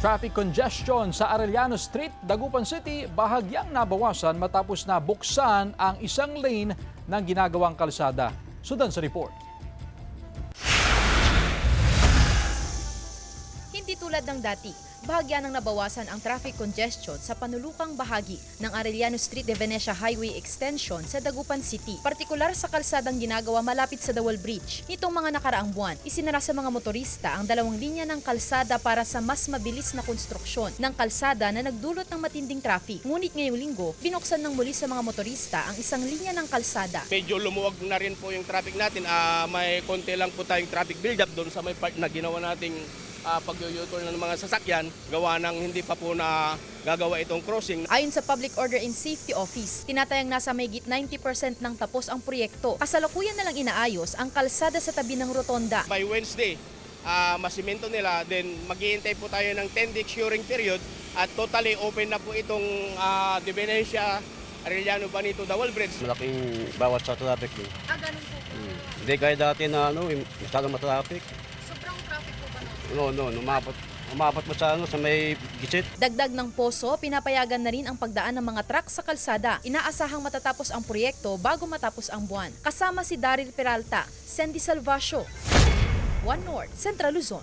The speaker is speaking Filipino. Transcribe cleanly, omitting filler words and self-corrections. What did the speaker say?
Traffic congestion sa Arellano Street, Dagupan City, bahagyang nabawasan matapos na buksan ang isang lane ng ginagawang kalsada. Sundan sa report. Hindi tulad ng dati, bahagya nang nabawasan ang traffic congestion sa panulukang bahagi ng Arellano Street de Venecia Highway Extension sa Dagupan City, partikular sa kalsadang ginagawa malapit sa Dawal Bridge. Nitong mga nakaraang buwan, isinara sa mga motorista ang 2 linya ng kalsada para sa mas mabilis na konstruksyon ng kalsada na nagdulot ng matinding traffic. Ngunit ngayong linggo, binuksan ng muli sa mga motorista ang isang linya ng kalsada. Medyo lumuwag na rin po yung traffic natin. May konti lang po tayong traffic build-up doon sa may part na ginawa nating pag-u-turn ng mga sasakyan, gawa ng hindi pa po na gagawa itong crossing. Ayon sa Public Order and Safety Office, tinatayang nasa mahigit 90% ng tapos ang proyekto. Kasalukuyan na lang inaayos ang kalsada sa tabi ng rotonda. By Wednesday, masimento nila, then mag-iintay po tayo ng 10-day curing period at totally open na po itong De Venecia, Arellano, Banito, Dawal Bridge. Malaking bawat sa traffic. Ganun po. Hindi kaya dati na masyadong matraffic. Sobrang traffic po ba? Umabot mo sa may gisit. Dagdag ng poso, pinapayagan na rin ang pagdaan ng mga truck sa kalsada. Inaasahang matatapos ang proyekto bago matapos ang buwan. Kasama si Daryl Peralta, Sandy Salvacio, One North, Central Luzon.